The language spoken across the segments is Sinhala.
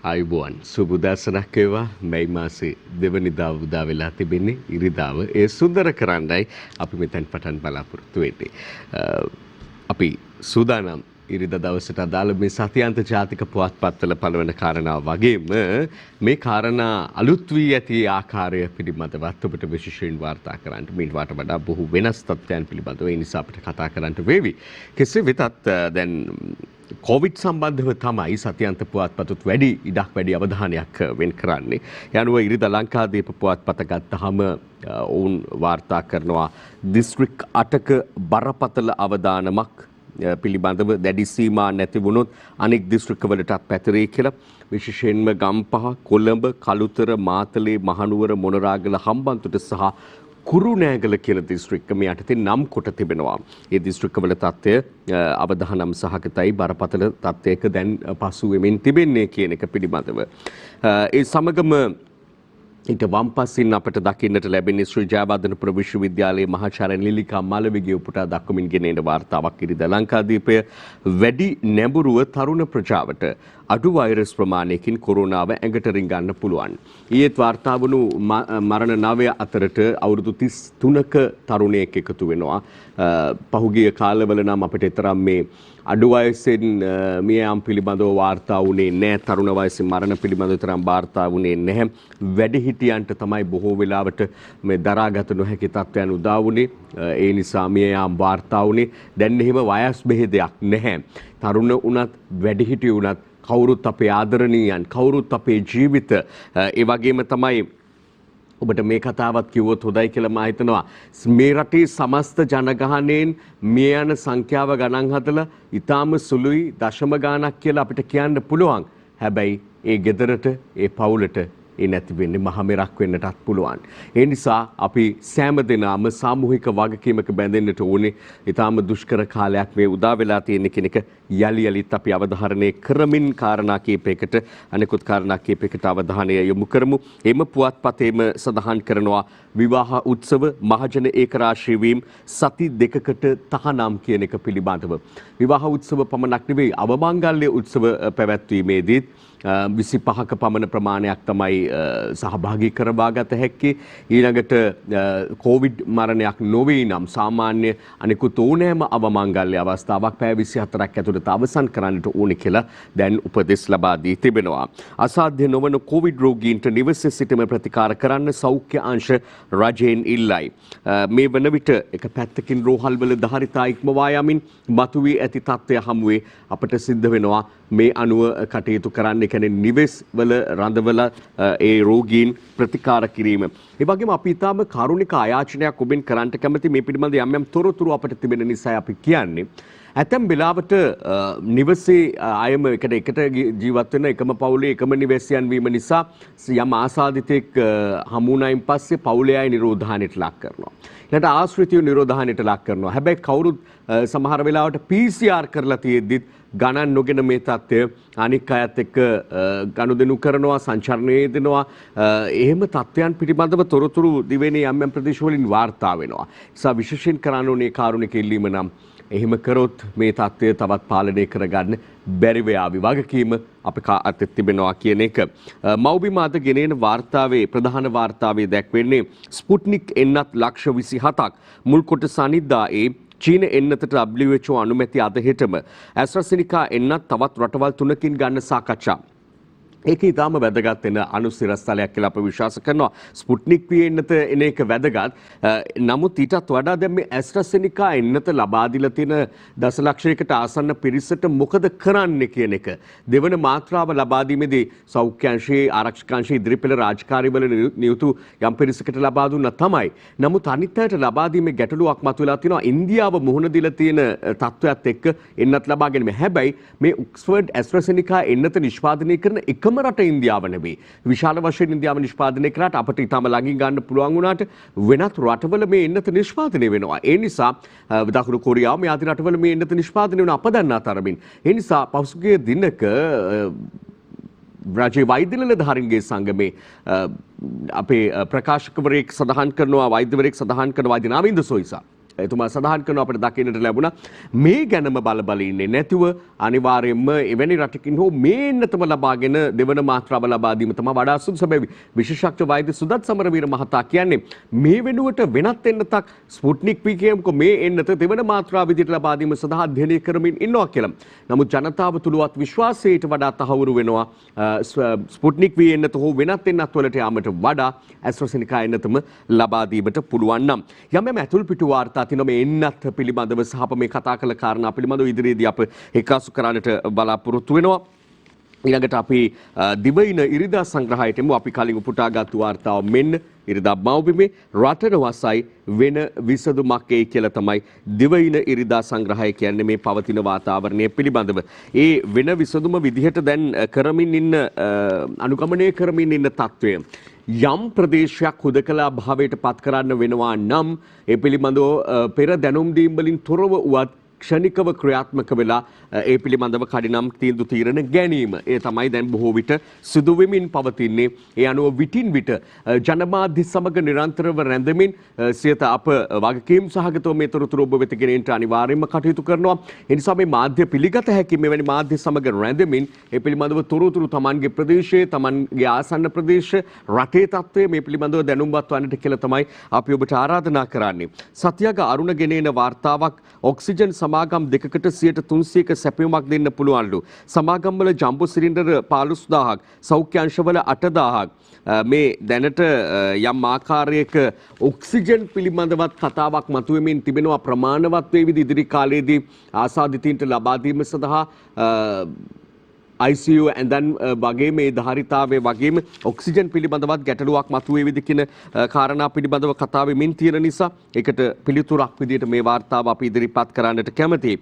ආයුබෝවන් සුබුදසනක් වේවා මැයි මාසේ දෙවනිදා උදා වෙලා තිබෙන්නේ ඉරිදාව ඒ සුන්දර කරන්නයි අපි මෙතෙන් පටන් බලාපොරොත්තු වෙන්නේ. අපි සූදානම් ඉරිදා දවසට අදාළ මේ සතියාන්ත ජාතික පුවත්පත්වල පළවන කාරණාව වගේම මේ කාරණා අලුත් වී ඇති ආකාරය පිළිබඳවත් ඔබට විශේෂයෙන් වාර්තා කරන්න මේවට වඩා බොහෝ වෙනස් තත්ත්වයන් පිළිබඳව ඒ නිසා අපිට කතා කරන්න වේවි. කෙසේ වෙතත් දැන් කොවිඩ් සම්බන්ධව තමයි සතියන්ත පුවත්පතත් වැඩි ඉඩක් වැඩි අවධානයක් වෙන් කරන්නේ. යනුව ඉරිදා ලංකාදීප පුවත්පත ගත්තහම ඔවුන් වාර්තා කරනවා දිස්ත්‍රික් 8ක බරපතල අවදානමක් පිළිබඳව දැඩි සීමා නැති වුණොත් අනෙක් දිස්ත්‍රික්කවලටත් පැතිරේ කියලා. විශේෂයෙන්ම ගම්පහ, කොළඹ, කළුතර, මාතලේ, මහනුවර, මොනරාගල, හම්බන්තොට සහ කුරුණෑගල කියන දිස්ත්‍රික්ක මේ යටතේ නම් කොට තිබෙනවා. ඒ දිස්ත්‍රික්කවල තත්ත්වය අවදානම් සහගතයි බරපතල තත්ත්වයක දැන් පසු වෙමින් තිබෙන්නේ කියන එක පිළිබඳව. ඒ සමගම ඊට වම්පසින් අපට දකින්නට ලැබෙන්නේ ශ්‍රී ජයවර්ධනපුර විශ්වවිද්‍යාලයේ මහාචාර්ය ලිලිකා මලවිගේ උපුටා දක්වමින් ගෙනෙන වාර්තාවක් ඉරිදා ලංකාදීපය වැඩි නැඹුරුව තරුණ ප්‍රජාවට අඩු වෛරස් ප්‍රමාණයකින් කොරෝනාව ඇඟට රිංගන්න පුළුවන්. ඊයේත් වාර්තා වුණු මරණ 9 අතරට අවුරුදු 33ක තරුණයෙක් එකතු වෙනවා. පහුගිය කාලවල නම් අපිට තරම් මේ අඩු වයසෙන් මිය යාම් පිළිබඳව වාර්තා වුණේ නැහැ. තරුණ වයසේ මරණ පිළිබඳව තරම් වාර්තා වුණේ නැහැ. වැඩිහිටියන්ට තමයි බොහෝ වෙලාවට මේ දරාගත නොහැකි තත්ත්වයන් උදා වුණේ. ඒ නිසා මිය යාම් වාර්තා වුණේ. දැන් එහෙම වයස් බෙහෙදයක් නැහැ. තරුණ වුණත් වැඩිහිටිය වුණත් කවුරුත් අපේ ආදරණීයන්, කවුරුත් අපේ ජීවිත, ඒ වගේම තමයි ඔබට මේ කතාවත් කිව්වොත් හොඳයි කියලා මම හිතනවා. මේ රටේ සමස්ත ජනගහනයෙන් මිය යන සංඛ්‍යාව ගණන් හදලා ඊටාම සුළුයි දශම ගාණක් කියලා අපිට කියන්න පුළුවන්. හැබැයි ඒ ගෙදරට, ඒ පවුලට ඒ නැති වෙන්නේ මහ මෙරක් වෙන්නටත් පුළුවන්. ඒ නිසා අපි සෑම දෙනාම සාමූහික වගකීමක බැඳෙන්නට ඕනේ. ඊටාම දුෂ්කර කාලයක් මේ උදා වෙලා තියෙන කෙනෙක් යලි යලිත් අපි අවධාරණය කරමින් කාරණා කීපයකට අනෙකුත් කාරණා කීපයකට අවධානය යොමු කරමු. එම පුවත්පතේම සඳහන් කරනවා විවාහ උත්සව මහජන ඒකරාශී වීම සති දෙකකට තහනම් කියන එක පිළිබඳව. විවාහ උත්සව පමණක් නෙවෙයි අවමංගල්‍ය උත්සව පැවැත්වීමේදීත් 25ක පමණ ප්‍රමාණයක් තමයි සහභාගී කරවාගත හැක්කේ. ඊළඟට කොවිඩ් මරණයක් නොවේ නම් සාමාන්‍ය අනෙකුත් ඕනෑම අවමංගල්‍ය අවස්ථාවක් පැය 24ක් ඇතුළත අවසන් කරන්නට ඕනේ කියලා දැන් උපදෙස් ලබා දී තිබෙනවා. අසාධ්‍ය නොවන කොවිඩ් රෝගීන්ට නිවසේ සිටම ප්‍රතිකාර කරන්න සෞඛ්‍ය අංශ රජයෙන් ඉල්ලයි. මේ වන විට එක පැත්තකින් රෝහල්වල ධාරිතා ඉක්මවා යමින් මතුවී ඇති තත්ත්වය හමුවේ අපට සිද්ධ වෙනවා මේ අනුව කටයුතු කරන්න. කියන්නේ නිවෙස් වල රඳවල ඒ රෝගීන් ප්‍රතිකාර කිරීම. ඒ වගේම අපි ඊටාම කාරුණික ආයාචනයක් ඔබෙන් කරන්නට කැමති මේ පිළිබඳ යම් තොරතුරු අපිට තිබෙන නිසා අපි කියන්නේ. ඇතැම් වෙලාවට නිවසේ අයම එකට ජීවත් වෙන එකම පවුලේ එකම නිවැසියන් වීම නිසා යම් ආසාදිතෙක් හමු වුණයින් පස්සේ පවුලේ අය නිරෝධානයට ලක් කරනවා. ඊට ආශ්‍රිතයෝ නිරෝධානයට ලක් කරනවා. හැබැයි කවුරුත් සමහර වෙලාවට PCR කරලා තියෙද්දිත් ගණන් නොගෙන මේ තත්ත්වය අනික් අයත් එක්ක ගනුදෙනු කරනවා, සංචරණය දෙනවා. එහෙම තත්ත්වයන් පිළිබඳව තොරතුරු දිවෙනේ යම් ප්‍රදේශවලින් වාර්තා වෙනවා. ඒ නිසා විශේෂයෙන් කරන්න ඕනේ කාරුණික ඉල්ලීම නම් එහෙම කරොත් මේ තත්ත්වය තවත් පාලනය කරගන්න බැරිව යාවි. වගකීම අපි අතේ තිබෙනවා කියන එක. මව්බිම අද ගෙනෙන වාර්තාවේ ප්‍රධාන වාර්තාවේ දැක්වෙන්නේ ස්පුට්නික් එන්නත් ලක්ෂ 27ක් මුල් කොටස අනිද්දා චීන එන්නතට WHO අනුමැති අද හෙටම ඇස්ට්‍රාසෙනිකා එන්නත් තවත් රටවල් 3කින් ගන්න සාකච්ඡා. ඒක ඉතාම වැදගත් වෙන අනුසිරස්තලයක් කියලා අපි විශ්වාස කරනවා. ස්පුට්නික් V එන්නත එන එක වැදගත්. නමුත් ඊටත් වඩා දැන් මේ ඇස්ට්‍රාසෙනිකා එන්නත ලබා දීලා තියෙන දසලක්ෂයකට ආසන්න පිරිසට මොකද කරන්නේ කියන එක. දෙවන මාත්‍රාව ලබා දීමේදී සෞඛ්‍ය අංශයේ ආරක්ෂක අංශයේ ඉදිරිපෙළ රාජකාරිවල නියුතු යම් පිරිසකට ලබා දුන්නා තමයි. නමුත් අනිත් අයට ලබා දීමේ ගැටලුවක් මතුවලා තියෙනවා. ඉන්දියාව මුහුණ දීලා තියෙන තත්ත්වයක් එක්ක එන්නත් ලබා ගැනීම. හැබැයි මේ ඔක්ස්ෆර්ඩ් ඇස්ට්‍රාසෙනිකා එන්නත නිෂ්පාදනය කරන එකම රට ඉන්දියාව නෙවෙයි. විශාල වශයෙන් ඉන්දියාව නිෂ්පාදනය කරාට අපිට ඊටම ළඟින් ගන්න පුළුවන් වුණාට වෙනත් රටවල මේ එන්නත නිෂ්පාදනය වෙනවා. ඒ නිසා දකුණු කොරියාව මේ ආදී රටවල මේ එන්නත නිෂ්පාදනය වෙන අප දන්නා තරමින්. ඒ නිසා පසුගිය දිනක රජයේ වෛද්‍ය නිලධාරීන්ගේ සංගමේ අපේ ප්‍රකාශකවරයෙක් සඳහන් කරනවා වෛද්‍යවරයෙක් සඳහන් කරන වෛද්‍ය නාවින්ද සොයිසා එතුමා සඳහන් කරනවා අපිට දකින්නට ලැබුණා මේ ගැනම බල බල ඉන්නේ නැතුව අනිවාර්යයෙන්ම එවැනි රටකින් හෝ මේ එන්නතම ලබාගෙන දෙවන මාත්‍රාව ලබා දීම තමයි වඩා සුදුසු බැවි. විශේෂඥ වෛද්‍ය සුදත් සමරවීර මහතා කියන්නේ මේ වෙනුවට වෙනත් එන්නතක් ස්පුට්නික් V කියමුකෝ මේ එන්නත දෙවන මාත්‍රාව විදිහට ලබා දීම සඳහා අධ්‍යයනය කරමින් ඉන්නවා කියලා. නමුත් ජනතාව තුලවත් විශ්වාසයට වඩා තහවුරු වෙනවා ස්පුට්නික් V එන්නත හෝ වෙනත් එන්නත් වලට යාමට වඩා ඇස්ට්‍රාසෙනිකා එන්නතම ලබා දීමට පුළුවන් නම් යම් ඇතුල් පිටු වාර්තා තිනවා මේ එන්නත් පිළිබඳව සහ අප මේ කතා කළ කාරණා පිළිබඳව ඉදිරියේදී අප එකාසු කරන්නට බලාපොරොත්තු වෙනවා. ඊළඟට අපි දිවයින ඉරිදා සංග්‍රහයටම අපි කලින් උපුටාගත්තු වාර්තාව මෙන්න ඉරිදා මව්බිමේ රටන වසයි වෙන විසඳුමක් එයි කියලා තමයි දිවයින ඉරිදා සංග්‍රහය කියන්නේ මේ පවතින වාතාවරණය පිළිබඳව. ඒ වෙන විසඳුම විදිහට දැන් කරමින් ඉන්න අනුගමනය කරමින් ඉන්න තත්වය යම් ප්‍රදේශයක් හුදකලා භාවයට පත් කරන්න වෙනවා නම් ඒ පිළිබඳව පෙර දැනුම් දීම් වලින් තොරව වුවත් ක්ෂණිකව ක්‍රියාත්මක වෙලා ඒ පිළිබඳව කඩිනම් තීන්දුව తీරන ගැනීම. ඒ තමයි දැන් බොහෝ විට සිදු වෙමින් පවතින්නේ. ඒ අනුව විටින් විට ජනමාධ්‍ය සමග නිරන්තරව රැඳෙමින් සියත අප වගකීම් සහගතව මේ තොරතුරු ඔබ වෙත ගෙනෙන්නට අනිවාර්යයෙන්ම කටයුතු කරනවා. ඒ නිසා මේ මාධ්‍ය පිළිගත හැකි මෙවැනි මාධ්‍ය සමග රැඳෙමින් ඒ පිළිබඳව තොරතුරු Tamanගේ ප්‍රදේශයේ Tamanගේ ආසන්න ප්‍රදේශ රටේ තත්ත්වය මේ පිළිබඳව දැනුම්වත් වන්නට කියලා තමයි අපි ඔබට ආරාධනා කරන්නේ. සත්‍යග අරුණ ගෙනෙන වාර්තාවක් ඔක්සිජන් සමාගම් දෙකකට 300ක සැපයුමක් දෙන්න පුළුවන්ලු. සමාගම්වල ජම්බෝ සිලින්ඩර් 15000ක්, සෞඛ්‍ය අංශවල 8000ක් මේ දැනට යම් ආකාරයක ඔක්සිජන් පිළිබඳවත් කතාවක් මතුවෙමින් තිබෙනවා. ප්‍රමාණවත් වේ විදි ඉදිරි කාලයේදී ආසාදිතයින්ට ලබා දීම සඳහා ICU ඇඳන් වගේ මේ ධාරිතාවේ වගේම ඔක්සිජන් පිළිබඳවත් ගැටලුවක් මතුවේවිද කියන කාරණා පිළිබඳව කතා වෙමින් තියෙන නිසා ඒකට පිළිතුරක් විදිහට මේ වාර්තාව අපි ඉදිරිපත් කරන්නට කැමතියි.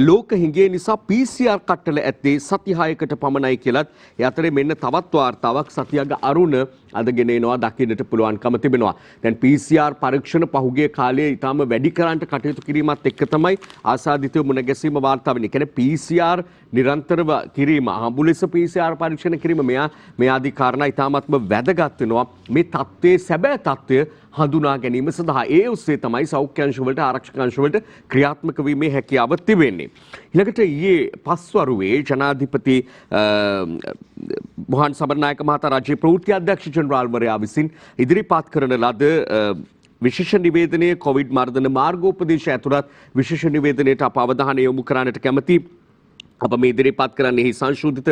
ලෝක හිඟේ නිසා PCR කට්ටල ඇත්තේ සති 6කට පමණයි කියලත් ඒ අතරේ මෙන්න තවත් වාර්තාවක් සතියක අරුණ අදගෙන එනවා දකින්නට පුළුවන්කම තිබෙනවා. දැන් PCR පරීක්ෂණ පහුගිය කාලයේ ඊටම වැඩි කරන්නට කටයුතු කිරීමත් එක්ක තමයි ආසාදිතව මුණ ගැසීම වාර්තා වෙන්නේ. කියන්නේ PCR නිරන්තරව කිරීම ආම්බුලන්ස PCR පරීක්ෂණ කිරීම මේ ආදී කාරණා ඉතාමත්ම වැදගත් වෙනවා මේ තත්ත්වයේ සැබෑ තත්ත්වය හඳුනා ගැනීම සඳහා. ඒ ඔස්සේ තමයි සෞඛ්‍ය අංශ වලට ආරක්ෂක අංශ වලට ක්‍රියාත්මක වීමේ හැකියාව තිබෙන්නේ. ඊළඟට ඊයේ පස්වරුවේ ජනාධිපති මොහන් සබරනායක මහතා රාජ්‍ය ප්‍රවෘත්ති අධ්‍යක්ෂ ජෙනරාල්වරයා විසින් ඉදිරිපත් කරන ලද විශේෂ නිවේදනයේ කොවිඩ් මර්ධන මාර්ගෝපදේශ ඇතුළත් විශේෂ නිවේදනයට අප අවධානය යොමු කරන්නට කැමැති. අප මේ ඉදිරිපත් කරන්නේ එහි සංශෝධිත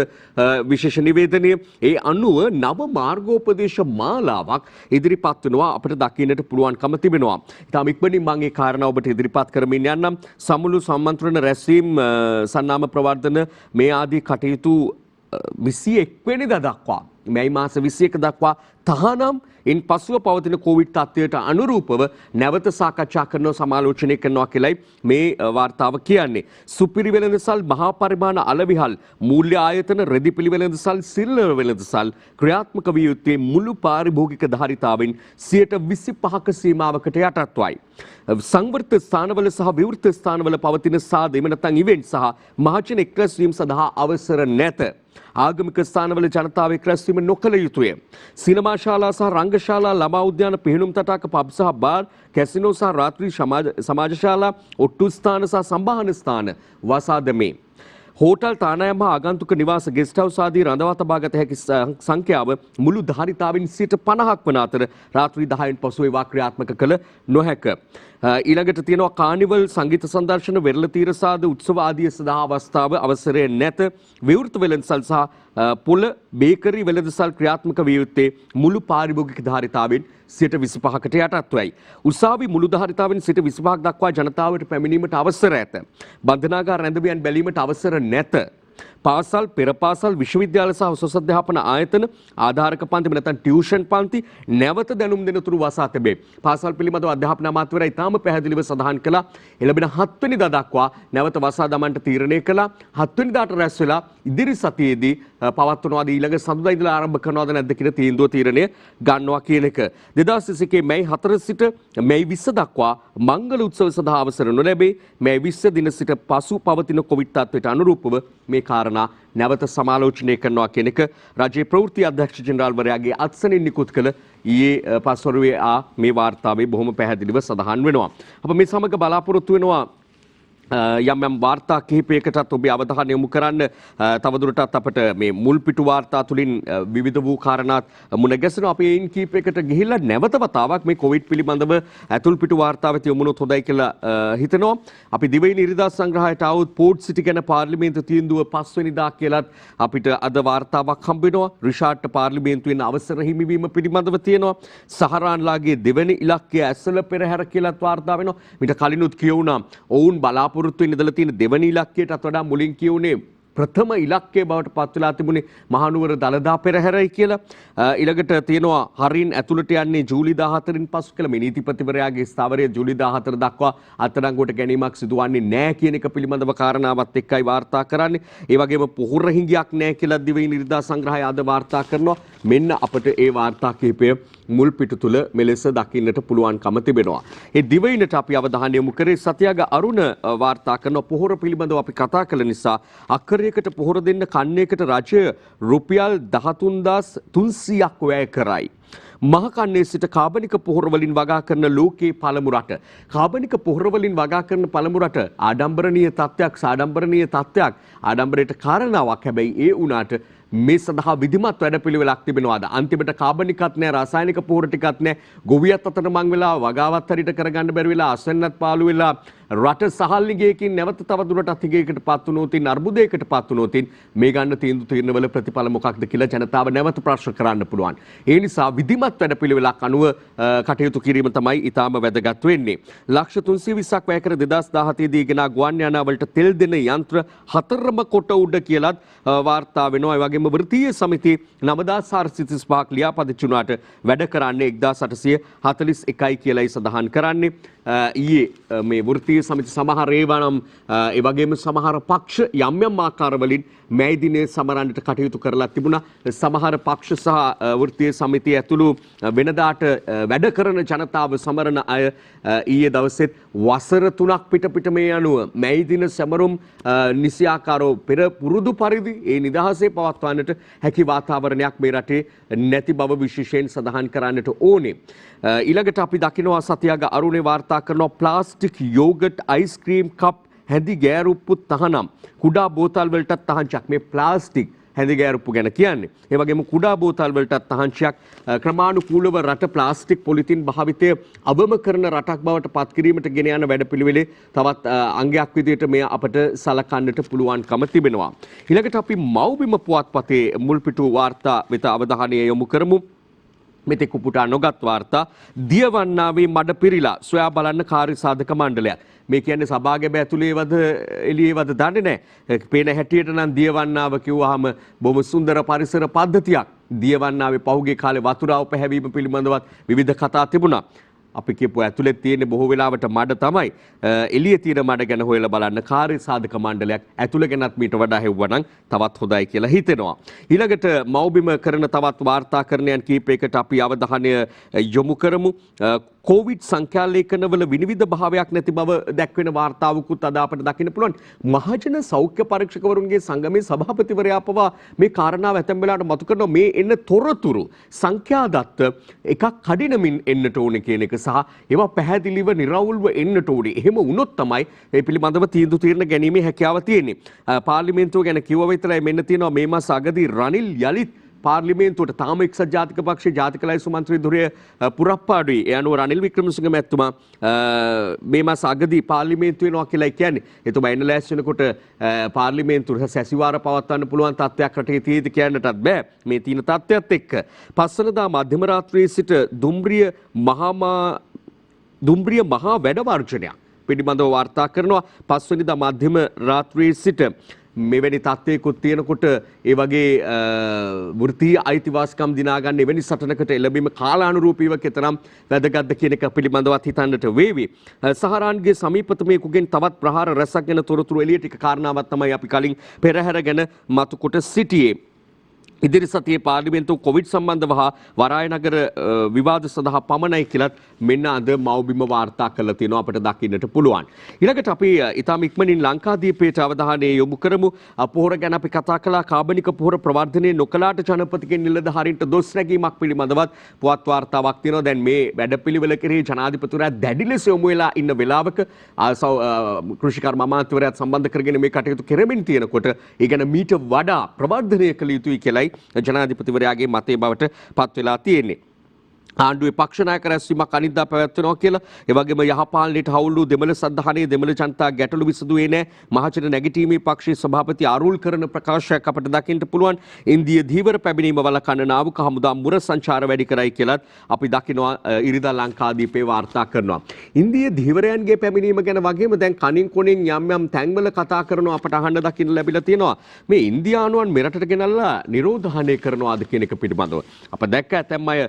විශේෂ නිවේදනය. ඒ අනුව නව මාර්ගෝපදේශ මාලාවක් ඉදිරිපත් වෙනවා අපිට දකින්නට පුළුවන්කම තිබෙනවා. ඉතාම ඉක්මනින් මම ඒ කාරණා ඔබට ඉදිරිපත් කරමින් යන්නම්. සමුළු සම්මන්ත්‍රණ රැස්වීම් සන්නාම ප්‍රවර්ධන මේ ආදී කටයුතු 21 වෙනිදා දක්වා මැයි මාස 21 දක්වා තහනම් ඉන් පසුව පවතින කොවිඩ් තත්ත්වයට අනුරූපව නැවත සාකච්ඡා කරනවා සමාලෝචනය කරනවා කියලයි මේ වාර්තාව කියන්නේ. සුපිරි වෙළඳසල් මහා පරිමාණ අලවිහල් මූල්‍ය ආයතන රෙදිපිලි වෙළඳසල් සිල්ලර වෙළඳසල් ක්‍රියාත්මක විය යුත්තේ මුළු පාරිභෝගික ධාරිතාවෙන් 25% සීමාවකට යටත්වයි. සංවෘත ස්ථානවල සහ විවෘත ස්ථානවල පවතින සාද එම නැත්නම් ඉවෙන්ට් සහ මහජන එක්රැස්වීම් සඳහා අවසර නැත. ආගමික ස්ථානවල ජනතාව එක්රැස්වීම නොකළ යුතුය. සිනමා ශාලා සහ රංගශාලා ළමා උද්‍යාන පිහිනුම් තටාක පබ් සහ බාර් කැසිනෝ සහ රාත්‍රී සමාජ ශාලා ඔට්ටු ස්ථාන සහ සම්බාහන ස්ථාන වසා දැමේ. හෝටල් තානායම් හා ආගන්තුක නිවාස ගෙස්ට් හවුස් ආදී රඳවා තබාගත හැකි සංඛ්‍යාව මුළු ධාරිතාවෙන් 50% වන අතර රාත්‍රී 10න් පසු ඒවා ක්‍රියාත්මක කළ නොහැක. ඊළඟට තියෙනවා කානිවල් සංගීත සංදර්ශන වෙරළ තීරසාද උත්සව ආදී සඳහා අවස්ථාව අවසරය නැත. විවෘත වෙළඳසල් සහ පොළ බේකරි වෙළඳසල් ක්‍රියාත්මක විය යුත්තේ මුළු පාරිභෝගික ධාරිතාවෙන් 25%කට යටත්වයි. උසාවි මුළු ධාරිතාවෙන් 25%ක් දක්වා ජනතාවට පැමිණීමට අවසර ඇත. බන්ධනාගාර රැඳවියන් බැලීමට අවසර නැත. පාසල් පෙර පාසල් විශ්වවිද්‍යාල සහ උසස් අධ්‍යාපන ආයතන ආධාරක පන්ති නැත්නම් ටියුෂන් පන්ති නැවත දැනුම් දෙනතුරු වසා තිබේ. පාසල් පිළිබඳව අධ්‍යාපන අමාත්‍යවරයා ඉතාම පැහැදිලිව සඳහන් කළා. එළඹෙන 7 වෙනිදා දක්වා නැවත වසා දමන්නට තීරණය කළා. 7 වෙනිදාට රැස් වෙලා ඉදිරි සතියේදී පවත්වනවාද ඊළඟ සඳුදා ඉඳලා ආරම්භ කරනවාද නැද්ද කියන තීන්දුව තීරණය ගන්නවා කියන එක. 2021 මැයි 4 සිට මැයි 20 දක්වා මංගල උත්සව සඳහා අවසර නොලැබේ. මැයි 20 දින සිට පසු පවතින කොවිඩ් තත්ත්වයට අනුරූපව මේ කාරණා නැවත සමාලෝචනය කරනවා කියන එක රජයේ ප්‍රවෘත්ති අධ්‍යක්ෂ ජෙනරාල්වරයාගේ අත්සනින් නිකුත් කළ ඊයේ පස්වරුවේ මේ වාර්තාවේ බොහොම පැහැදිලිව සඳහන් වෙනවා. අප මේ සමග බලාපොරොත්තු වෙනවා යම් වාර්තා කිහිපයකටත් ඔබේ අවධානය යොමු කරන්න. තවදුරටත් අපට මේ මුල් පිටු වාර්තා තුලින් විවිධ වූ කාරණාත් මුණ ගැසෙනවා. අපි ඒන් කිහිපයකට ගිහිල්ලා නැවත වතාවක් මේ කොවිඩ් පිළිබඳව ඇතුල් පිටු වාර්තාවෙත් යොමුනොත් හොඳයි කියලා හිතනවා. අපි දිවයින ඉරිදා සංග්‍රහයට આવුත් පෝට් සිටි ගැන පාර්ලිමේන්තු තීන්දුව 5 වෙනිදා කියලාත් අපිට අද වාර්තාවක් හම්බ වෙනවා. රිෂාඩ්ට පාර්ලිමේන්තුවෙන් අවසර හිමිවීම පිළිබඳව තියෙනවා. සහරාන්ලාගේ දෙවැනි ඉලක්කය ඇසළ පෙරහැර කියලාත් වාර්තා වෙනවා. මීට කලිනුත් කියවුණා ඔවුන් බලාපොරොත්තු ඉඳලා තියෙන දෙවැනි ඉලක්කයටත් වඩා මුලින් කියුනේ ප්‍රථම ඉලක්කය බවට පත් වෙලා තිබුණේ මහනුවර දළදා පෙරහැරයි කියලා. ඊළඟට තියෙනවා හරින් ඇතුළට යන්නේ ජූලි 14 පසු කියලා මේ නීතිපතිවරයාගේ ස්ථාවරය ජූලි 14 දක්වා අත්අඩංගුවට ගැනීමක් සිදුවන්නේ නැහැ කියන එක පිළිබඳව කාරණාවත් එක්කයි වාර්තා කරන්නේ. ඒ වගේම පොහොර හිඟයක් නැහැ කියලා දිවයින ඉරිදා සංග්‍රහය අද වාර්තා කරනවා. මෙන්න අපිට ඒ වාර්තා කිහිපය මුල් පිටු තුල මෙලෙස දකින්නට පුළුවන්කම තිබෙනවා. ඒ දිවයිනට අපි අවධානය යොමු කරේ සතියාග අරුණ වාර්තා කරන පොහොර පිළිබඳව අපි කතා කළ නිසා අක්කරයකට පොහොර දෙන්න කන්නේකට රජය රුපියල් 13300ක් වැය කරයි. මහකන්නේ සිට කාබනික පොහොර වලින් වගා කරන ලෝකයේ පළමු රට. කාබනික පොහොර වලින් වගා කරන පළමු රට ආඩම්බරණීය තත්ත්වයක් සාඩම්බරණීය තත්ත්වයක් ආඩම්බරයට කාරණාවක්. හැබැයි ඒ වුණාට මේ සඳහා විධිමත් වැඩපිළිවෙලක් තිබෙනවාද? අන්තිමට කාබනිකත් නැහැ, රසායනික පොහොර ටිකත් නැහැ. ගොවියත් අතර මං වෙලා වගාවත් හරියට කරගන්න බැරි වෙලා අසන්නත් පාළු වෙලා රට සහල්ලිගයකින් නැවත තවදුරටත් හිගයකට පත් වුණොතින් අර්බුදයකට පත් වුණොතින් මේ ගන්න තීන්දුවල ප්‍රතිඵල මොකක්ද කියලා ජනතාව නැවත ප්‍රශ්න කරන්න පුළුවන්. ඒ නිසා විධිමත් වැඩපිළිවෙලක් අනුව කටයුතු කිරීම තමයි ඊටාම වැදගත් වෙන්නේ. ලක්ෂ 320ක් වැය කර 2017 දී ගෙනා ගුවන් යානාවලට තෙල් දෙන යන්ත්‍ර 4ම කොට උඩ කියලාත් වාර්තා වෙනවා. ඒ වගේම වෘත්තීය සමිති 9435ක් ලියාපදිංචි වුණාට වැඩ කරන්නේ 1841යි කියලායි සඳහන් කරන්නේ. ඊයේ මේ වෘත්තීය සමිති සමහර ඒවා නම් ඒ වගේම සමහර පක්ෂ යම් ආකාරවලින් මැයි දිනේ සමරන්නට කටයුතු කරලා තිබුණා. සමහර පක්ෂ සහ වෘත්තීය සමිතිය ඇතුළු වෙනදාට වැඩ කරන ජනතාව සමරන අය ඊයේ දවසෙත් වසර 3ක් පිට මේ අනුව මැයි දින සැමරුම් නිසියාකාරව පෙර පුරුදු පරිදි ඒ නිදහසේ පවත්වන්නට හැකි වාතාවරණයක් මේ රටේ නැති බව විශේෂයෙන් සඳහන් කරන්නට ඕනේ. ඊළඟට අපි දකිනවා සතියාග අරුණේ වාර්තා කරනවා ප්ලාස්ටික් යෝගට් අයිස්ක්‍රීම් කප් හැඳි ගෑරුප්පු තහනම් කුඩා බෝතල් වලටත් තහංචියක්. මේ ප්ලාස්ටික් හැඳි ගෑරුප්පු ගැන කියන්නේ. ඒ වගේම කුඩා බෝතල් වලටත් තහංචියක්. ක්‍රමානුකූලව රට ප්ලාස්ටික් පොලිතින් භාවිතය අවම කරන රටක් බවට පත් කිරීමට ගෙන යන වැඩපිළිවෙලේ තවත් අංගයක් විදිහට මේ අපට සලකන්නට පුළුවන්කම තිබෙනවා. ඊළඟට අපි මව්බිම පුවත්පතේ මුල් පිටු වාර්තා වෙත අවධානය යොමු කරමු. මෙතෙක් උපුටා නොගත් වාර්තා දියවන්නාවේ මඩ පිරීලා සොයා බලන්න කාර්ය සාධක මණ්ඩලයක්. මේ කියන්නේ සභාගම ඇතුලේවද එළියේවද දන්නේ නැහැ. පේන හැටියට නම් දියවන්නාව කිව්වහම බොහොම සුන්දර පරිසර පද්ධතියක්. දියවන්නාවේ පහුගිය කාලේ වතුරාව පැහැවීම පිළිබඳවත් විවිධ කතා තිබුණා. අපි කියපුව ඇතුලේ තියෙන බොහෝ වෙලාවට මඩ තමයි. එළියේ තියෙන මඩ ගැන හොයලා බලන්න කාර්ය සාධක මණ්ඩලයක් ඇතුළ ගැනත් මීට වඩා හෙව්වනම් තවත් හොඳයි කියලා හිතෙනවා. ඊළඟට මව්බිම කරන තවත් වාර්තාකරණයන් කීපයකට අපි අවධානය යොමු කරමු. කොවිඩ් සංඛ්‍යාලේඛනවල විනිවිද භාවයක් නැති බව දැක්වෙන වාර්තාවකුත් අද අපට දකින්න පුළුවන්. මහජන සෞඛ්‍ය පරීක්ෂකවරුන්ගේ සංගමේ සභාපතිවරයා පවා මේ කාරණාව ඇතැම් වෙලාවට මතු කරනවා. මේ එන්න තොරතුරු සංඛ්‍යාදත්ත එකක් කඩිනමින් එන්නට ඕනේ කියන එක සහ ඒවා පැහැදිලිව නිරවුල්ව එන්නට ඕනේ. එහෙම වුණොත් තමයි මේ පිළිබඳව තීන්දුව తీරන ගැනීමේ හැකියාව තියෙන්නේ. පාර්ලිමේන්තුව ගැන කිව්ව විතරයි මෙන්න තියෙනවා මේ මාස අගදී රනිල් යලිත් පාර්ලිමේන්තුවට තාම එක්සත් ජාතික පක්ෂයේ ජාතික ලයිසු මන්ත්‍රී ධුරය පුරප්පාඩුයි. ඒ අනුව රනිල් වික්‍රමසිංහ මැතිතුමා මේ මාස අගදී පාර්ලිමේන්තු වෙනවා කියලා කියන්නේ. එතුමා එන්න ලෑස්ති වෙනකොට පාර්ලිමේන්තුවට සැසිවාර පවත්වන්න පුළුවන් තත්ත්වයක් රටේ තියෙද කියන්නටත් බෑ. මේ තියෙන තත්ත්වයක් එක්ක පස්වනදා මධ්‍යම රාත්‍රියේ සිට දුම්රිය මහා වැඩ වර්ජනයක් පිළිබඳව වාර්තා කරනවා. පස්වනදා මධ්‍යම රාත්‍රියේ සිට මෙවැනි තත්ත්වයකුත් තියෙනකොට ඒ වගේ වෘත්තීය අයිතිවාසිකම් දිනා ගන්න එවැනි සටනකට එළඹීම කාලානුරූපීව කෙතරම් වැදගත්ද කියන එක පිළිබඳවත් හිතන්නට වේවි. සහරාන්ගේ සමීපතමයෙකුගෙන් තවත් ප්‍රහාර රැසක් ගැන තොරතුරු එළියට ටික කාරණාවක් තමයි අපි කලින් පෙරහැර ගැන මතු කොට සිටියේ. ඉදිරි සතියේ පාර්ලිමේන්තුව කොවිඩ් සම්බන්ධව හා වරායනගර විවාද සඳහා පමණයි කියලත් මෙන්න අද මව්බිම වාර්තා කරලා තියෙනවා අපිට දකින්නට පුළුවන්. ඊළඟට අපි ඊටම ඉක්මනින් ලංකාදීපයට අවධානය යොමු කරමු. පොහොර ගැන අපි කතා කළා. කාබනික පොහොර ප්‍රවර්ධනයේ නොකලාට ජනපතිගෙන් නිලධාරීන්ට දොස් නැගීමක් පිළිබඳවත් පුවත් වාර්තාවක් තියෙනවා. දැන් මේ වැඩපිළිවෙල කෙරෙහි ජනාධිපතිවරයා දැඩි ලෙස යොමු වෙලා ඉන්න වෙලාවක කෘෂිකර්ම අමාත්‍යවරයාත් සම්බන්ධ කරගෙන මේ කටයුතු කෙරෙමින් තියෙනකොට ඒ ගැන මීට වඩා ප්‍රවර්ධනය කළ යුතුයි කියලයි ජනාධිපතිවරයාගේ මතය බවට පත් වෙලා තියෙන්නේ. ආණ්ඩුවේ පක්ෂ නායක රැස්වීමක් අනිද්දා පැවැත්වෙනවා කියලා. ඒ වගේම යහපාලනයට හවුල් වූ දෙමළ සද්ධානයේ දෙමළ ජනතා ගැටලු විසඳුවේ නැහැ. මහජන නැගිටීමේ පක්ෂයේ සභාපති අරුල් කරන ප්‍රකාශයක් අපට දකින්න පුළුවන්. ඉන්දිය ධීවර පැමිණීම වළක්වන නාවික හමුදා මුර සංචාර වැඩි කරයි කියලත් අපි දකිනවා ඉරිදා ලංකාදීපේ වාර්තා කරනවා. ඉන්දිය ධීවරයන්ගේ පැමිණීම ගැන වගේම දැන් කනින් කොනින් යම් යම් තැන්වල කතා කරනවා අපට අහන්න දකින්න ලැබිලා තියෙනවා. මේ ඉන්දියානුවන් මෙරටට ගෙනල්ලා නිරෝධානය කරනවාද කියන එක පිළිබඳව. අප දැක්ක ඇතැම් අය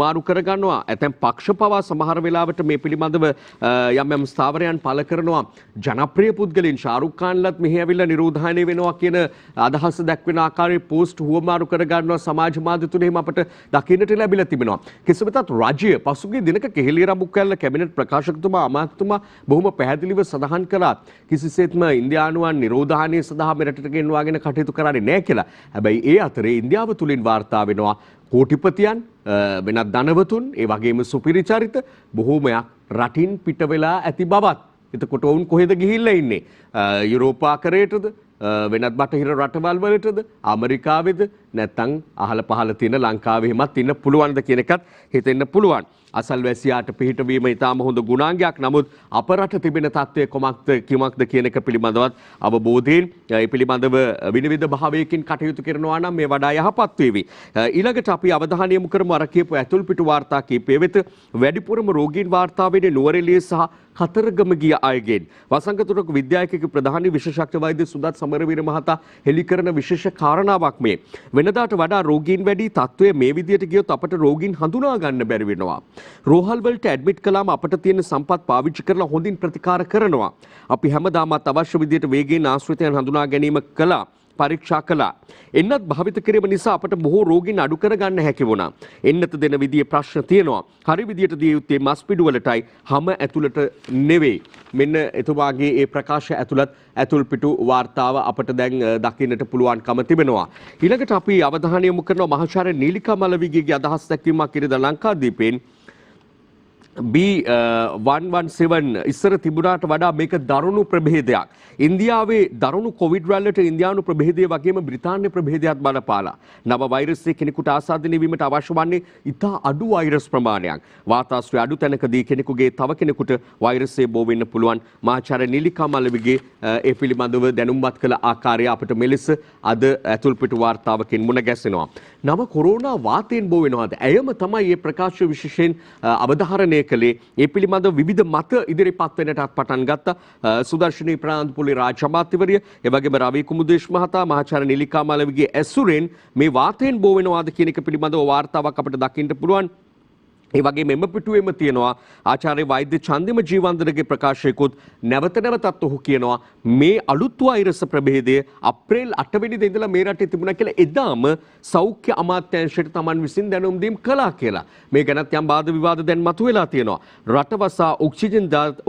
මාරු කරගන්නවා. ඇතැම් පක්ෂ පවා සමහර වෙලාවට මේ පිළිබඳව යම් යම් ස්ථාවරයන් පළ කරනවා. ජනප්‍රිය පුද්ගලයන් ශාරුක් ඛාන්ලත් මෙහි ඇවිල්ලා නිරෝධායනය වෙනවා කියන අදහස දක්වන ආකාරයේ පෝස්ට් හුවමාරු කරගන්නවා සමාජ මාධ්‍ය තුනේ අපට දකින්නට ලැබිලා තිබෙනවා. කෙසේ වෙතත් රාජ්‍ය පසුගිය දිනක කෙහෙලිය රඹුක්කැල්ල කැබිනට් ප්‍රකාශකතුමා අමාත්‍යතුමා බොහොම පැහැදිලිව සඳහන් කළා කිසිසේත්ම ඉන්දියානුවන් නිරෝධායනය සඳහා මෙරටට ගෙන්වාගෙන කටයුතු කරන්නේ නැහැ කියලා. හැබැයි ඒ අතරේ ඉන්දියාව තුලින් වාර්තා වෙනවා කෝටිපතියන් වෙනත් ධනවතුන් ඒ වගේම සුපිරි චරිත බොහෝමයක් රටින් පිට වෙලා ඇති බවත්. එතකොට ඔවුන් කොහෙද ගිහිල්ලා ඉන්නේ? යුරෝපාකරයටද වෙනත් බටහිර රටවල් වලටද ඇමරිකාවේද නැත්නම් අහල පහල තියෙන ලංකාවෙහිමත් ඉන්න පුළුවන්ද කියන එකත් හිතෙන්න පුළුවන්. අසල්වැසියාට පිහිටවීම ඉතාම හොඳ ගුණාංගයක්. නමුත් අප රට තිබෙන තත්ත්වය කුමක්ද කියන එක පිළිබඳවත් අවබෝධයෙන් ඒ පිළිබඳව විනිවිද භාවයකින් කටයුතු කරනවා නම් මේ වඩා යහපත් වේවි. ඊළඟට අපි අවධානය යොමු කරමු අර කියපු ඇතුල්පිටු වාර්තා කීපය වෙත. වැඩිපුරම රෝගීන් වාර්තා වෙන්නේ නුවරඑළිය සහ කතරගම ගිය අයගෙන්. වසංගතුරක විද්‍යාලයක ප්‍රධානී විශේෂඥ වෛද්‍ය සුදත් සමරවීර මහතා හෙළි කරන විශේෂ කාරණාවක් මේ. වෙනදාට වඩා රෝගීන් වැඩි තත්ත්වය මේ විදියට ගියොත් අපට රෝගීන් හඳුනා ගන්න බැරි වෙනවා. රෝහල් වලට ඇඩ්මිට් කළාම අපට තියෙන සම්පත් පාවිච්චි කරලා හොඳින් ප්‍රතිකාර කරනවා. අපි හැමදාමත් අවශ්‍ය විදියට වේගයෙන් ආශ්‍රිතයන් හඳුනා ගැනීම කළා. පරීක්ෂා කළා. එන්නත් භාවිත කිරීම නිසා අපට බොහෝ රෝගීන් අඩු කරගන්න හැකි වුණා. එන්නත දෙන විදියේ ප්‍රශ්න තියෙනවා. හරි විදියට දිය යුත්තේ මස් පිඩු වලටයි හැම ඇතුළට නෙවෙයි. මෙන්න එතුමාගේ ඒ ප්‍රකාශ ඇතුළත් ඇතුල් පිටු වාර්තාව අපට දැන් දකින්නට පුළුවන්කම තිබෙනවා. ඊළඟට අපි අවධානය යොමු කරනවා මහාචාර්ය නීලිකා මලවිගේගේ අදහස් දැක්වීමක් ඉරිදා ලංකාදීපෙන් B117 ඉස්සර තිබුණාට වඩා මේක දරුණු ප්‍රභේදයක්. ඉන්දියාවේ දරුණු කොවිඩ් රැල්ලට ඉන්දියානු ප්‍රභේදය වගේම බ්‍රිතාන්‍ය ප්‍රභේදයක් බලපාලා. නව වෛරසයේ කෙනෙකුට ආසාදනය වීමට අවශ්‍ය වන්නේ ඉතා අඩු වෛරස් ප්‍රමාණයක්. වාතාශ්‍රය අඩු තැනකදී කෙනෙකුගේ තව කෙනෙකුට වෛරසය බෝ වෙන්න පුළුවන්. මහාචාර්ය නීලිකා මලවිගේ ඒ පිළිබඳව දැනුම්පත් කළ ආකාරය අපිට මෙලෙස අද ඇතුල්පිටු වාර්තාවකින් මුණ ගැසෙනවා. නව කොරෝනා වාතයෙන් බෝ වෙනවාද? ඇයම තමයි මේ ප්‍රකාශය විශේෂයෙන් අවධාරණය කළේ. ඒ පිළිබඳව විවිධ මත ඉදිරිපත් වෙනටත් පටන් ගත්තා. සුදර්ශනී ප්‍රාන්තපුලේ රාජ්‍ය අමාත්‍යවරිය, ඒ වගේම රවි කුමුදේශ් මහතා මහාචාර්ය නීලිකා මලවිගේ ඇසුරෙන් මේ වාතයෙන් බෝ වෙනවාද කියන එක පිළිබඳව වාර්තාවක් අපිට දකින්න පුළුවන්. ඒ වගේ මෙම පිටුවේම තියෙනවා ආචාර්ය වෛද්‍ය චන්දිම ජීවන්දරගේ ප්‍රකාශයකුත් නැවත නැවතත් ඔහු කියනවා මේ අලුත් වෛරස ප්‍රභේදය අප්‍රේල් 8 වෙනිදා ඉඳලා මේ රටේ තිබුණා කියලා එදාම සෞඛ්‍ය අමාත්‍යාංශයට Taman විසින් දැනුම් දීම් කළා කියලා. මේ ගැනත් යම් වාද විවාද දැන් මතුවලා තියෙනවා. රටවසා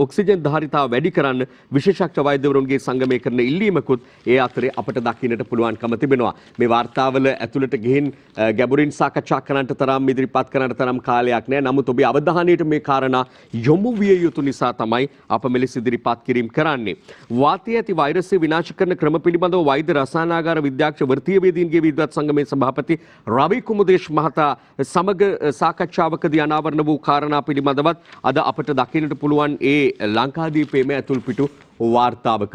ඔක්සිජන් ධාරිතාව වැඩි කරන්න විශේෂඥ වෛද්‍යවරුන්ගේ සංගමය කරන ඉල්ලීමකුත් ඒ අතරේ අපට දකින්නට පුළුවන්කම තිබෙනවා. මේ වාර්තාවල ඇතුළට ගිහින් ගැඹුරින් සාකච්ඡා කරන්නට තරම් ඉදිරිපත් කරන්නට තරම් කාලයක් නමුත් ඔබේ අවධානයට මේ කාරණා යොමු විය යුතු නිසා තමයි අප මෙලෙස ඉදිරිපත් කිරීම කරන්නේ. වාතයේ ඇති වෛරසය විනාශ කරන ක්‍රම පිළිබඳව වෛද්‍ය රසායනාගාර විද්‍යාඥ වෘත්තීයවේදීන්ගේ විද්වත් සංගමේ සභාපති රවි කුමුදේශ් මහතා සමග සාකච්ඡාවකදී අනාවරණ වූ කාරණා පිළිබඳවත් අද අපට දකින්නට පුළුවන් ඒ ලංකාදීපේම ඇතුල් පිටු වාර්තාවක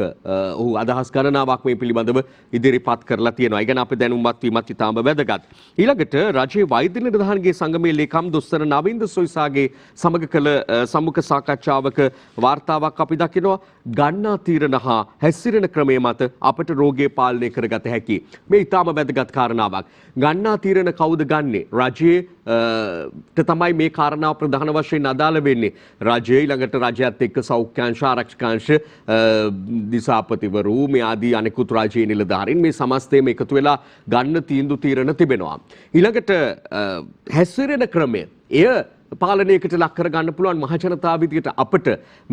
ඔහු අදහස් ගණනාවක් මේ පිළිබඳව ඉදිරිපත් කරලා තියෙනවා. ඒ ගැන අපි දැනුම්පත් වීමත් ඉතාම වැදගත්. ඊළඟට රජයේ වෛද්‍ය නිලධාරීන්ගේ සංගමයේ ලේකම් දොස්තර නවින්ද සොයිසාගේ සමග කළ සම්මුඛ සාකච්ඡාවක වාර්තාවක් අපි දකිනවා. ගන්නා තීරණ හා හැසිරෙන ක්‍රමය මත අපට රෝගය පාලනය කරගත හැකියි. මේ ඉතාම වැදගත් කාරණාවක්. ගන්නා තීරණ කවුද ගන්නේ? රජයේ තමයි මේ කාරණාව ප්‍රධාන වශයෙන් අදාළ වෙන්නේ. රජය ඊළඟට රජයත් එක්ක සෞඛ්‍යාංශ ආරක්ෂකාංශ දිසාපතිවරු මේ ආදී අනෙකුත් රාජ්‍ය නිලධාරීන් මේ සමස්තයම එකතු වෙලා ගන්න තීන්දුව తీරන තිබෙනවා. ඊළඟට හැසිරෙන ක්‍රමය එය පාලනයකට ලක් කර ගන්න පුළුවන් මහ ජනතාව විදියට අපිට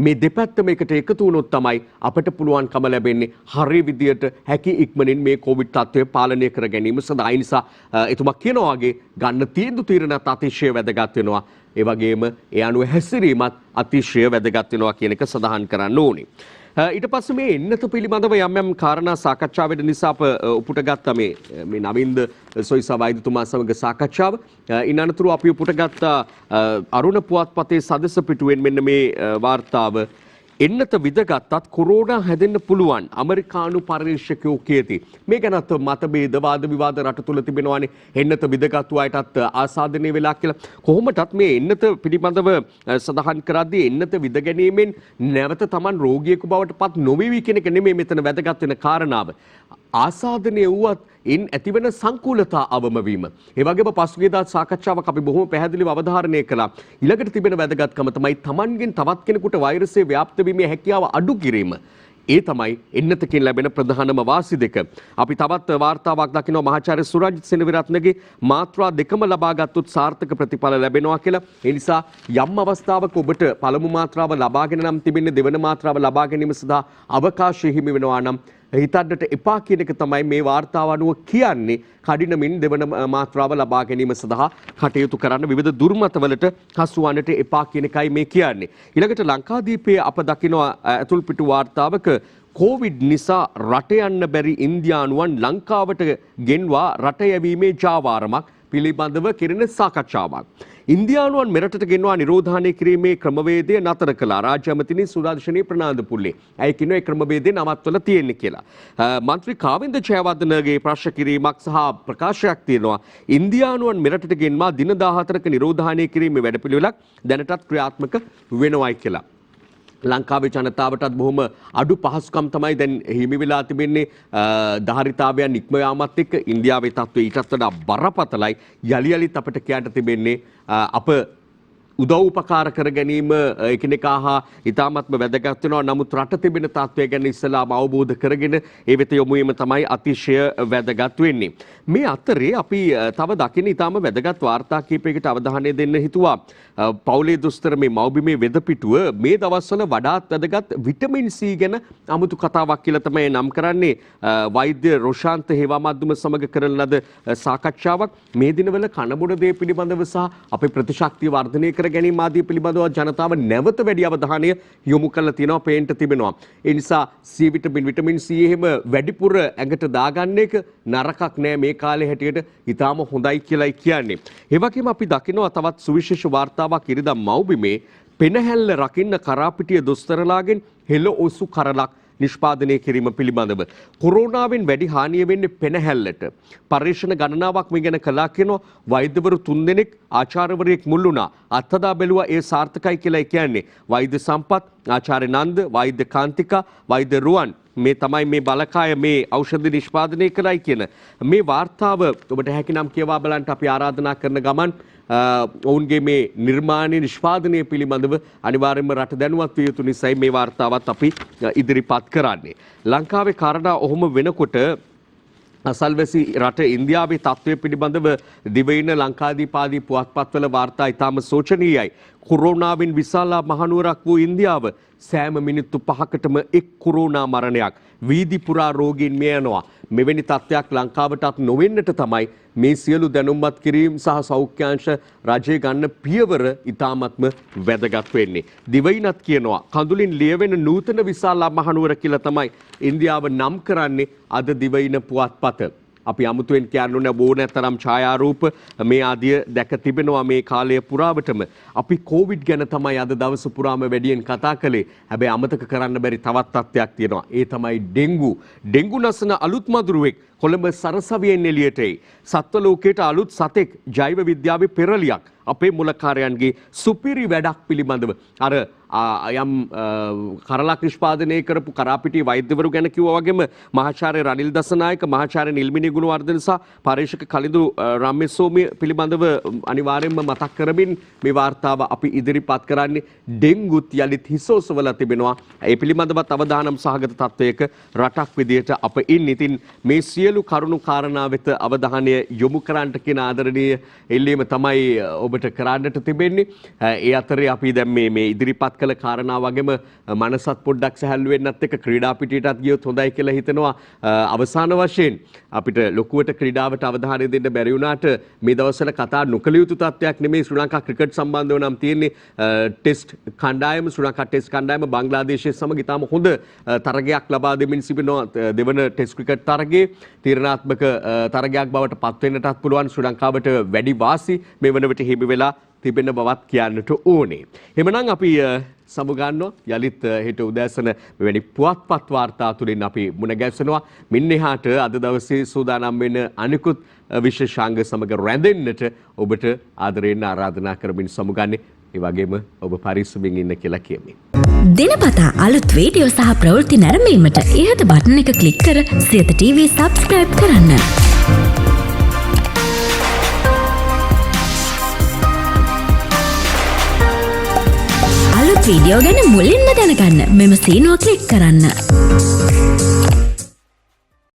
මේ දෙපැත්තම එකට එකතු වුණොත් තමයි අපිට පුළුවන්කම ලැබෙන්නේ හරිය විදියට හැකි ඉක්මනින් මේ කොවිඩ් තත්ත්වය පාලනය කර ගැනීම සඳහා. ඒ නිසා එතුමා කියනවා වගේ ගන්න තීන්දුව తీරනත් අතිශය වැදගත් වෙනවා. ඒ වගේම ඒ අනුව හැසිරීමත් අතිශය වැදගත් වෙනවා කියන එක සඳහන් කරන්න ඕනේ. ඊට පස්සේ මේ එන්නත පිළිබඳව යම් යම් කාරණා සාකච්ඡා වෙන නිසා අප උපුට ගත්තා මේ නවින්ද සොයිසා වෛද්‍යතුමා සමග සාකච්ඡාව. ඉන් අනතුරු අපි උපුට ගත්තා අරුණ පුවත්පතේ සදස්ස පිටුවෙන් මෙන්න මේ වාර්තාව. එන්නත විදගත්තත් කොරෝනා හැදෙන්න පුළුවන් ඇමරිකානු පරීක්ෂකයෝ කියති. මේ ගැනත් මතභේද වාද විවාද රට තුල තිබෙනවානේ. එන්නත විදගත්තු අයටත් ආසාදනය වෙලා කියලා. කොහොමටත් මේ එන්නත පිළිබඳව සඳහන් කරද්දී එන්නත විද ගැනීමෙන් නැවත Taman රෝගියෙකු බවට පත් නොවේවි කියන එක නෙමෙයි මෙතන වැදගත් වෙන කාරණාව. ආසාදනය වුවත් ඉන් ඇතිවන සංකූලතා අවම වීම. ඒ වගේම පසුගියදා සාකච්ඡාවක් අපි බොහොම පැහැදිලිව අවධාරණය කළා. ඊළඟට තිබෙන වැදගත්කම තමයි Tamanගෙන් තවත් කෙනෙකුට වෛරසය ව්‍යාප්ත වීමේ හැකියාව අඩු කිරීම. ඒ තමයි එන්නතකින් ලැබෙන ප්‍රධානම වාසි දෙක. අපි තවත් වාර්තාවක් දකිනවා මහාචාර්ය සුරජ් සෙනවිරත්නගේ මාත්‍රා දෙකම ලබා ගත්තොත් සාර්ථක ප්‍රතිඵල ලැබෙනවා කියලා. ඒ නිසා යම් අවස්ථාවක ඔබට පළමු මාත්‍රාව ලබාගෙන නම් තිබෙන්නේ දෙවන මාත්‍රාව ලබා ගැනීම සඳහා අවකාශය හිමි වෙනවා නම් හිතන්නට එපා කියන එක තමයි මේ වාර්තාව අනුව කියන්නේ. කඩිනමින් දෙවන මාත්‍රාව ලබා ගැනීම සඳහා කටයුතු කරන්න විවිධ දුර්මතවලට හසු වන්නට එපා කියන එකයි මේ කියන්නේ. ඊළඟට ලංකාදීපයේ අප දකිනවා ඇතුල්පිටු වාර්තාවක කොවිඩ් නිසා රට යන්න බැරි ඉන්දියානුවන් ලංකාවට ගෙන්වා රට යැවීමේ ජාවාරමක් පිළිබඳව කෙරෙන සාකච්ඡාවක්. ඉන්දියානුවන් මෙරටට ගෙන්වා නිරෝධානය කිරීමේ ක්‍රමවේදය නතර කළා. රාජ්‍ය ඇමතිනි සුදර්ශනී ප්‍රනාන්දුපුල්ලේ. ඇයි කියනවා ඒ ක්‍රමවේදය නවත්වලා තියෙන්නේ කියලා. මන්ත්‍රී කාවින්ද ජයවර්ධනගේ ප්‍රශ්න කිරීමක් සහ ප්‍රකාශයක් තියෙනවා. ඉන්දියානුවන් මෙරටට ගෙන්වා දින 14ක නිරෝධානය කිරීමේ වැඩපිළිවෙලක් දැනටත් ක්‍රියාත්මක වෙනවයි කියලා. ලංකාවේ ජනතාවටත් බොහොම අඩු පහසුකම් තමයි දැන් හිමි වෙලා තිබෙන්නේ. ධාරිතාවයන් ඉක්ම යාමත් එක්ක ඉන්දියාවේ තත්ත්වය ඊටත් වඩා බරපතලයි. යලි යලිත් අපිට කියන්න තිබෙන්නේ අප උදව් උපකාර කර ගැනීම එකිනෙකා හා ඉතාමත්ම වැදගත් වෙනවා. නමුත් රට තිබෙන තත්ත්වය ගැන ඉස්සලාම අවබෝධ කරගෙන ඒ වෙත යොමු වීම තමයි අතිශය වැදගත් වෙන්නේ. මේ අතරේ අපි තව දකින්න ඉතාම වැදගත් වාර්තා කීපයකට අවධානය දෙන්න හිතුවා. පවුලේ දුස්තර මේ මව්බිමේ වෙදපිටුව මේ දවස්වල වඩාත් වැදගත් විටමින් C ගැන අමුතු කතාවක් කියලා තමයි නම් කරන්නේ. වෛද්‍ය රොෂාන්ත හේවාමද්දුම සමග කරන ලද සාකච්ඡාවක් මේ දිනවල කනබොන දේ පිළිබඳව සහ අපේ ප්‍රතිශක්තිය වර්ධනය කර ගැනීම ආදී පිළිබඳව ජනතාව නැවත වැඩි අවධානය යොමු කරලා තියෙනවා පේන්ට තිබෙනවා. ඒ නිසා C විටමින් C එහෙම වැඩිපුර ඇඟට දාගන්න එක නරකක් නෑ මේ කාලේ හැටියට ඊටාම හොඳයි කියලායි කියන්නේ. ඒ වගේම අපි දකිනවා තවත් සුවිශේෂ වාර්තාවක් ඉරිදා මව්බිමේ පෙනහැල්ල රකින්න කරාපිටිය දොස්තරලාගෙන් හෙළ ඔසු කරලක් නිෂ්පාදනය කිරීම පිළිබඳව. කොරෝනාවෙන් වැඩි හානිය වෙන්නේ පෙනහැල්ලට. පරීක්ෂණ ගණනාවක් මේ ගැන කළා කියනවා. වෛද්‍යවරු 3 දෙනෙක් ආචාර්යවරයෙක් මුල් වුණා. අත්හදා බැලුවා ඒ සාර්ථකයි කියලා කියන්නේ. වෛද්‍ය සම්පත්, ආචාර්ය නන්ද, වෛද්‍ය කාන්තිකා, වෛද්‍ය රුවන් මේ තමයි මේ බලකාය මේ ඖෂධ නිෂ්පාදනය කළයි කියන මේ වාර්තාව ඔබට හැකිනම් කියවා බලන්න අපි ආරාධනා කරන ගමන් ඔවුන්ගේ මේ නිර්මාණ නිෂ්පාදනය පිළිබඳව අනිවාර්යයෙන්ම රට දැනුවත් විය යුතු නිසායි මේ වාර්තාවත් අපි ඉදිරිපත් කරන්නේ. ලංකාවේ කාරණා ඔහොම වෙනකොට අසල්වැසි රට ඉන්දියාවේ තත්ත්වය පිළිබඳව දිවයින ලංකාදීපාදී පුවත්පත්වල වාර්තා ඉතාම සෝචනීයයි. කොරෝනාවෙන් විශාල මහනුවරක් වූ ඉන්දියාව සෑම මිනිත්තු 5කටම එක් කොරෝනා මරණයක්. වීදි පුරා රෝගීන් මිය යනවා. මෙවැනි තත්ත්වයක් ලංකාවටත් නොවෙන්නට තමයි මේ සියලු දැනුම්පත් කිරීම සහ සෞඛ්‍යාංශ රජය ගන්න පියවර ඉතාමත්ම වැදගත් වෙන්නේ. දිවයිනත් කියනවා කඳුලින් ලියවෙන නූතන විශාල මහනුවර කියලා තමයි ඉන්දියාව නම් කරන්නේ අද දිවයින පුවත්පත. අපි අමුතුවෙන් කියන්න ඕන ඕනතරම් ඡායාරූප මේ ආදිය දැක තිබෙනවා මේ කාලය පුරාවටම. අපි කොවිඩ් ගැන තමයි අද දවස පුරාම වැඩියෙන් කතා කළේ. හැබැයි අමතක කරන්න බැරි තවත් තත්ත්වයක් තියෙනවා. ඒ තමයි ඩෙන්ගු. ඩෙන්ගු නසන අලුත් මදුරුවෙක් කොළඹ සරසවියෙන් එළියට එයි. සත්ව ලෝකයට අලුත් සතෙක් ජෛව විද්‍යාවේ පෙරලියක්. අපේ මුලකාරයන්ගේ සුපිරි වැඩක් පිළිබඳව අර යම් කරලක් නිෂ්පාදනය කරපු කරාපිටිය වෛද්‍යවරු ගැන කිව්වා වගේම මහාචාර්ය රනිල් දසනායක මහාචාර්ය නිල්මිනි ගුණවර්ධන සහ පරීක්ෂක කලිඳු රාමේසෝමි පිළිබඳව අනිවාර්යයෙන්ම මතක් කරමින් මේ වාර්තාව අපි ඉදිරිපත් කරන්නේ ඩෙන්ගුත් යලිත් හිසෝසවල තිබෙනවා. ඒ පිළිබඳවත් අවදානම් සහගත තත්වයක රටක් විදියට අප ඉන්නේ. ඉතින් මේ සියලු කරුණු කාරණා වෙත අවධානය යොමු කරන්නට කියන ආදරණීය එල්ලීම තමයි ඔබට කරන්නට තිබෙන්නේ. ඒ අතරේ අපි දැන් මේ ඉදිරිපත් කළ කාරණා වගේම මනසත් පොඩ්ඩක් සැහැල්ලු වෙන්නත් එක්ක ක්‍රීඩා පිටියටත් ගියොත් හොඳයි කියලා හිතනවා. අවසාන වශයෙන් අපිට ලොකුවට ක්‍රීඩාවට අවධානය දෙන්න බැරි වුණාට මේ දවස්වල කතා නොකළ යුතු තත්ත්වයක් නෙමෙයි ශ්‍රී ලංකා ක්‍රිකට් සම්බන්ධව නම් තියෙන්නේ. ටෙස්ට් කණ්ඩායම ශ්‍රී ලංකා ටෙස්ට් කණ්ඩායම බංග්ලාදේශය සමග ඉතාම හොඳ තරගයක් ලබා දෙමින් සිටිනවා. දෙවන ටෙස්ට් ක්‍රිකට් තරගයේ තීරණාත්මක තරගයක් බවට පත් වෙන්නටත් පුළුවන්. ශ්‍රී ලංකාවට වැඩි වාසි මේ වන විට හිමි වෙලා තිබෙන බවත් කියන්නට ඕනේ. එහෙමනම් අපි සමුගන්නවා යලිත් හෙට උදෑසන මෙවැනි පුවත්පත් වාර්තා තුලින් අපි මුණ ගැසෙනවා. මින් එහාට අද දවසේ සූදානම් වෙන අනිකුත් විශේෂාංග සමග රැඳෙන්නට ඔබට ආදරයෙන් ආරාධනා කරමින් සමුගන්නේ. ඒ වගේම ඔබ පරිස්සමින් ඉන්න කියලා කියමින්. දිනපතා අලුත් වීඩියෝ සහ ප්‍රවෘත්ති නැරඹීමට ඉහත බටන් එක ක්ලික් කර සියත TV සබ්ස්ක්‍රයිබ් කරන්න. අලුත් වීඩියෝ ගැන මුලින්ම දැනගන්න මෙම සීනුව ක්ලික් කරන්න.